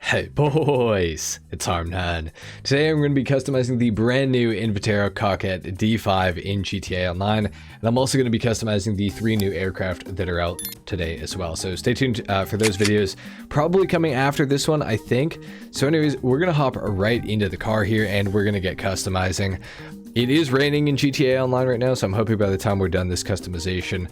Hey boys, it's HarmNone. Today I'm going to be customizing the brand new Invitero Coquette D5 in GTA Online, and I'm also going to be customizing the 3 new aircraft that are out today as well. So stay tuned for those videos, probably coming after this one, I think. So anyways, we're going to hop right into the car here and we're going to get customizing. It is raining in GTA Online right now, so I'm hoping by the time we're done this customization,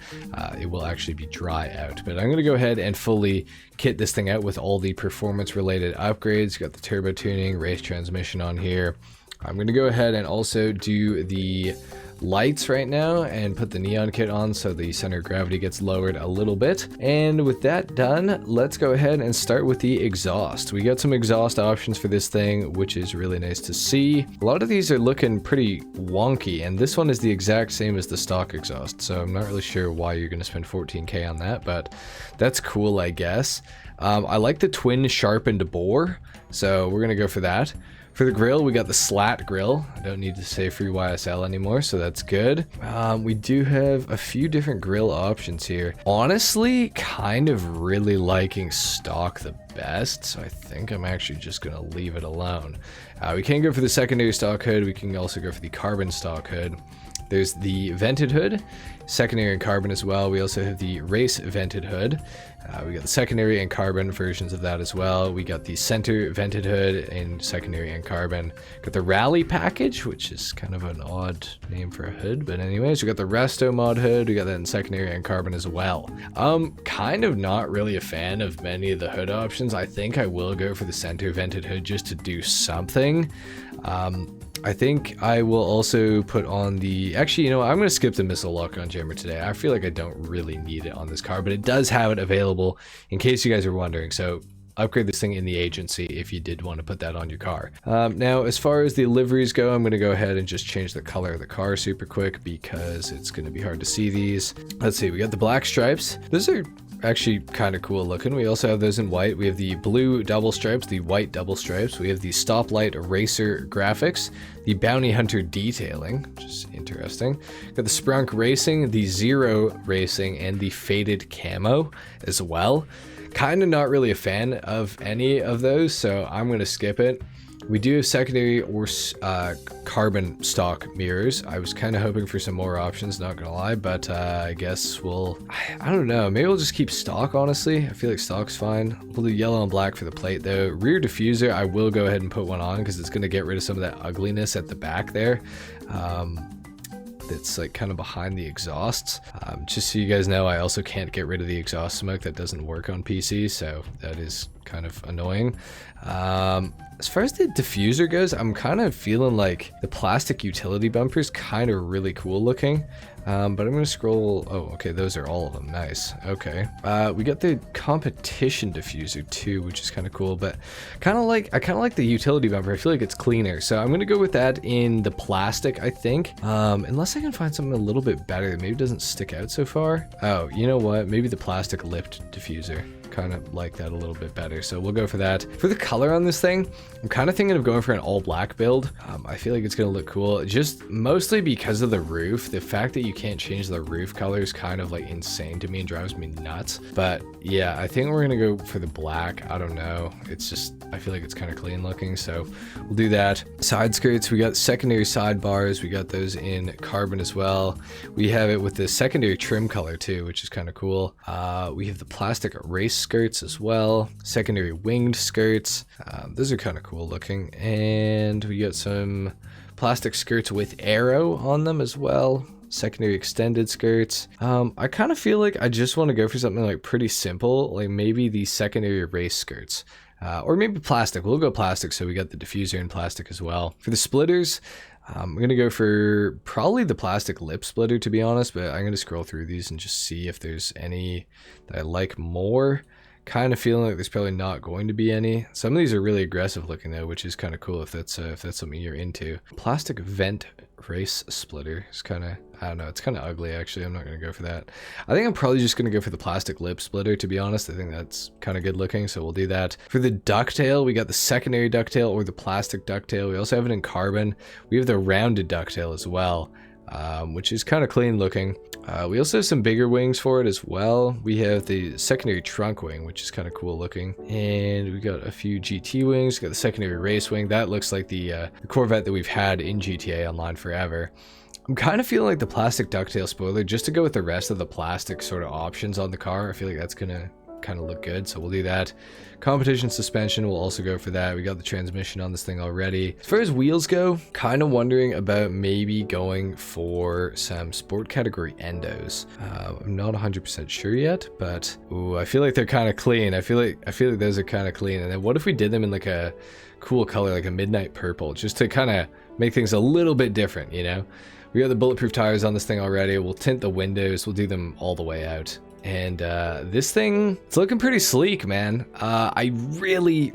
it will actually be dry out. But I'm going to go ahead and fully kit this thing out with all the performance-related upgrades. Got the turbo tuning, race transmission on here. I'm going to go ahead and also do the lights right now and put the neon kit on so the center of gravity gets lowered a little bit. And with that done, let's go ahead and start with the exhaust. We got some exhaust options for this thing, which is really nice to see. A lot of these are looking pretty wonky, and this one is the exact same as the stock exhaust, so I'm not really sure why you're going to spend 14K on that, but that's cool, I guess. I like the twin sharpened bore, so we're going to go for that. For the grill, we got the slat grill. I don't need to say free YSL anymore, so that's good. We do have a few different grill options here. Honestly, kind of really liking stock the best, so I think I'm actually just gonna leave it alone. We can go for the secondary stock hood. We can also go for the carbon stock hood. There's the vented hood, secondary and carbon as well. We also have the race vented hood. We got the secondary and carbon versions of that as well. We got the center vented hood in secondary and carbon. Got the rally package, which is kind of an odd name for a hood, but anyways, we got the resto mod hood. We got that in secondary and carbon as well. Kind of not really a fan of many of the hood options. I think I will go for the center vented hood just to do something. I think I will also put on the... Actually, you know what? I'm going to skip the missile lock-on jammer today. I feel like I don't really need it on this car, but it does have it available in case you guys are wondering. So upgrade this thing in the agency if you did want to put that on your car. Now, as far as the liveries go, I'm going to go ahead and just change the color of the car super quick because it's going to be hard to see these. Let's see. We got the black stripes. Those are actually kind of cool looking. We also have those in white. We have the blue double stripes, the white double stripes. We have the stoplight racer graphics, the bounty hunter detailing, which is interesting. Got the sprunk racing, the zero racing, and the faded camo as well. Kind of not really a fan of any of those, so I'm going to skip it. We do have secondary or carbon stock mirrors. I was kind of hoping for some more options, not gonna lie, but I guess I don't know, maybe we'll just keep stock, honestly. I feel like stock's fine. We'll do yellow and black for the plate though. Rear diffuser, I will go ahead and put one on because it's gonna get rid of some of that ugliness at the back there. That's like kind of behind the exhausts. Just so you guys know, I also can't get rid of the exhaust smoke. That doesn't work on PC, so that is kind of annoying. As far as the diffuser goes, I'm kind of feeling like the plastic utility bumper is kind of really cool looking. But I'm going to scroll. Oh, okay, those are all of them. Nice. Okay. We got the competition diffuser too, which is kind of cool, but I kind of like the utility bumper. I feel like it's cleaner. So I'm going to go with that in the plastic, I think. Unless I can find something a little bit better that maybe doesn't stick out so far. Oh, you know what? Maybe the plastic lipped diffuser. Kind of like that a little bit better, so we'll go for that. For the color on this thing, I'm kind of thinking of going for an all black build. I feel like it's gonna look cool, just mostly because of the roof. The fact that you can't change the roof color is kind of like insane to me and drives me nuts. But yeah, I think we're gonna go for the black. I don't know, it's just, I feel like it's kind of clean looking, so we'll do that. Side skirts, we got secondary sidebars. We got those in carbon as well. We have it with the secondary trim color too, which is kind of cool. We have the plastic race skirts as well, secondary winged skirts. Those are kind of cool looking, and we got some plastic skirts with arrow on them as well, secondary extended skirts. I kind of feel like I just want to go for something like pretty simple, like maybe the secondary race skirts. Or maybe plastic. We'll go plastic, so we got the diffuser in plastic as well. For the splitters, I'm going to go for probably the plastic lip splitter, to be honest, but I'm going to scroll through these and just see if there's any that I like more. Kind of feeling like there's probably not going to be any. Some of these are really aggressive looking though, which is kind of cool if that's something you're into. Plastic vent race splitter is kind of, I don't know, it's kind of ugly actually. I'm not going to go for that. I think I'm probably just going to go for the plastic lip splitter, to be honest. I think that's kind of good looking, so we'll do that. For the ducktail, we got the secondary ducktail or the plastic ducktail. We also have it in carbon. We have the rounded ducktail as well. which is kind of clean looking. We also have some bigger wings for it as well. We have the secondary trunk wing, which is kind of cool looking. And we got a few GT wings. We got the secondary race wing. That looks like the Corvette that we've had in GTA Online forever. I'm kind of feeling like the plastic ducktail spoiler, just to go with the rest of the plastic sort of options on the car. I feel like that's gonna kind of look good, so we'll do that. Competition suspension will also go for that. We got the transmission on this thing already. As far as wheels go, kind of wondering about maybe going for some sport category endos. I'm not 100% sure yet, but ooh, I feel like they're kind of clean. I feel like those are kind of clean. And then what if we did them in like a cool color, like a midnight purple, just to kind of make things a little bit different, you know? We got the bulletproof tires on this thing already. We'll tint the windows. We'll do them all the way out. And this thing, it's looking pretty sleek, man. I really,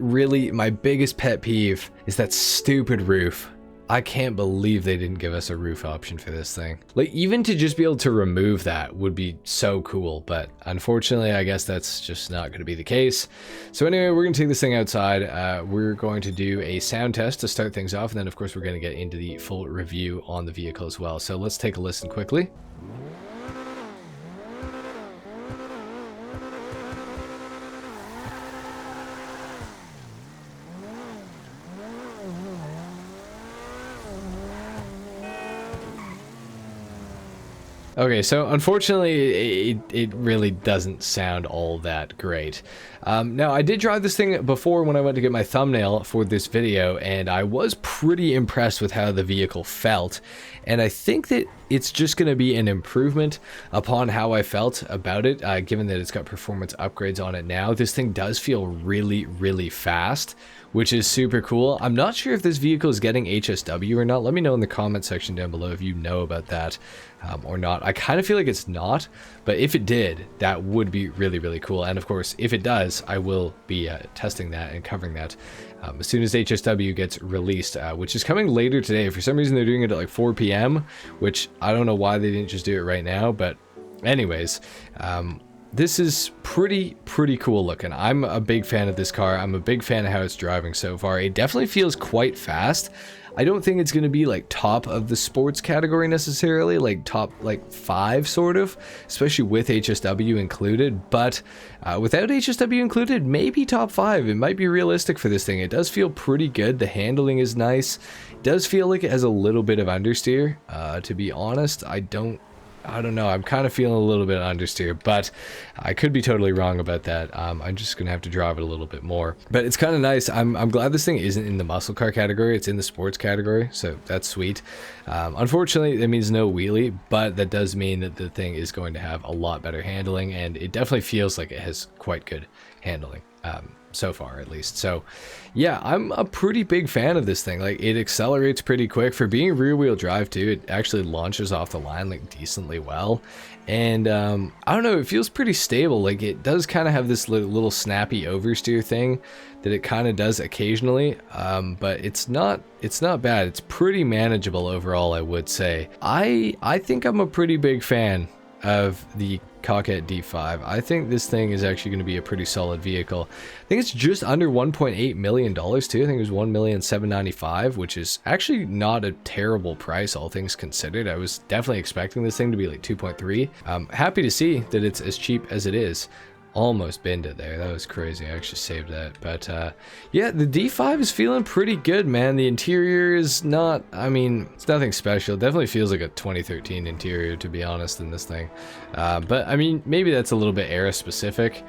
my biggest pet peeve is that stupid roof. I can't believe they didn't give us a roof option for this thing. Like, even to just be able to remove that would be so cool, but unfortunately, I guess that's just not going to be the case. So anyway, we're going to take this thing outside. We're going to do a sound test to start things off, and then of course we're going to get into the full review on the vehicle as well. So let's take a listen quickly. Okay, so unfortunately, it really doesn't sound all that great. Now, I did drive this thing before when I went to get my thumbnail for this video, and I was pretty impressed with how the vehicle felt. And I think that it's just going to be an improvement upon how I felt about it, given that it's got performance upgrades on it now. This thing does feel really fast, which is super cool. I'm not sure if this vehicle is getting HSW or not. Let me know in the comment section down below if you know about that or not. I kind of feel like it's not, but if it did, that would be really cool. And of course, if it does, I will be testing that and covering that as soon as HSW gets released, which is coming later today. For some reason, they're doing it at like 4 p.m., which I don't know why they didn't just do it right now. But anyways, this is pretty cool looking. I'm a big fan of this car. I'm a big fan of how it's driving so far. It definitely feels quite fast. I don't think it's going to be like top of the sports category necessarily, like top like 5 sort of, especially with HSW included, but without HSW included, maybe top 5. It might be realistic for this thing. It does feel pretty good. The handling is nice. It does feel like it has a little bit of understeer. To be honest, I don't know. I'm kind of feeling a little bit understeer, but I could be totally wrong about that. I'm just going to have to drive it a little bit more. But it's kind of nice. I'm glad this thing isn't in the muscle car category. It's in the sports category, so that's sweet. Unfortunately, that means no wheelie, but that does mean that the thing is going to have a lot better handling, and it definitely feels like it has quite good handling. So far at least. So yeah, I'm a pretty big fan of this thing. Like, it accelerates pretty quick for being rear wheel drive too. It actually launches off the line like decently well, and I don't know, it feels pretty stable. Like, it does kind of have this little snappy oversteer thing that it kind of does occasionally, but it's not bad. It's pretty manageable overall, I would say. I think I'm a pretty big fan of the Coquette D5. I think this thing is actually going to be a pretty solid vehicle. I think it's just under $1.8 million too. I think it was $1,795,000, which is actually not a terrible price, all things considered. I was definitely expecting this thing to be like 2.3. I'm happy to see that it's as cheap as it is. Almost binned it there. That was crazy. I actually saved that. But yeah, the D5 is feeling pretty good, man. The interior is not, I mean, it's nothing special. It definitely feels like a 2013 interior, to be honest, in this thing. But I mean, maybe that's a little bit era specific.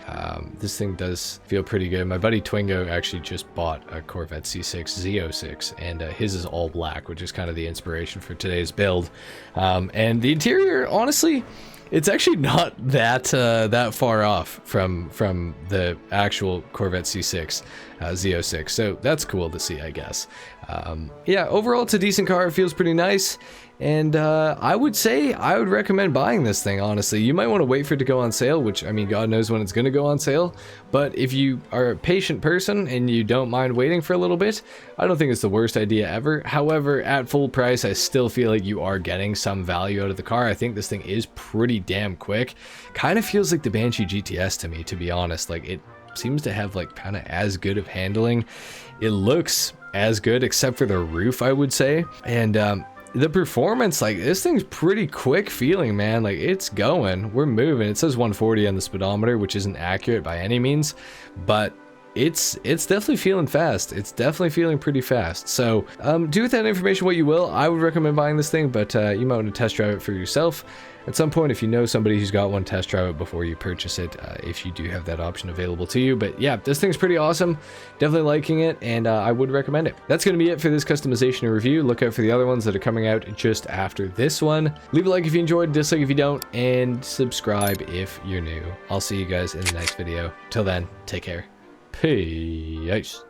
This thing does feel pretty good. My buddy Twingo actually just bought a Corvette C6 Z06, and his is all black, which is kind of the inspiration for today's build. And the interior, honestly, it's actually not that far off from the actual Corvette C6 Z06, so that's cool to see, I guess. Yeah, overall it's a decent car. It feels pretty nice, and I would say I would recommend buying this thing, honestly. You might want to wait for it to go on sale, which, I mean, God knows when it's going to go on sale, but if you are a patient person and you don't mind waiting for a little bit, I don't think it's the worst idea ever. However, at full price, I still feel like you are getting some value out of the car. I think this thing is pretty damn quick. Kind of feels like the Banshee GTS to me, to be honest. Like, it seems to have like kind of as good of handling. It looks as good, except for the roof, I would say. And the performance, like, this thing's pretty quick feeling, man. Like, it's going, we're moving. It says 140 on the speedometer, which isn't accurate by any means, but it's definitely feeling fast. It's definitely feeling pretty fast. So do with that information what you will. I would recommend buying this thing, but you might want to test drive it for yourself at some point. If you know somebody who's got one, test drive it before you purchase it, if you do have that option available to you. But yeah, this thing's pretty awesome. Definitely liking it, and I would recommend it. That's going to be it for this customization and review. Look out for the other ones that are coming out just after this one. Leave a like if you enjoyed, dislike if you don't, and subscribe if you're new. I'll see you guys in the next video. Till then, take care. Peace.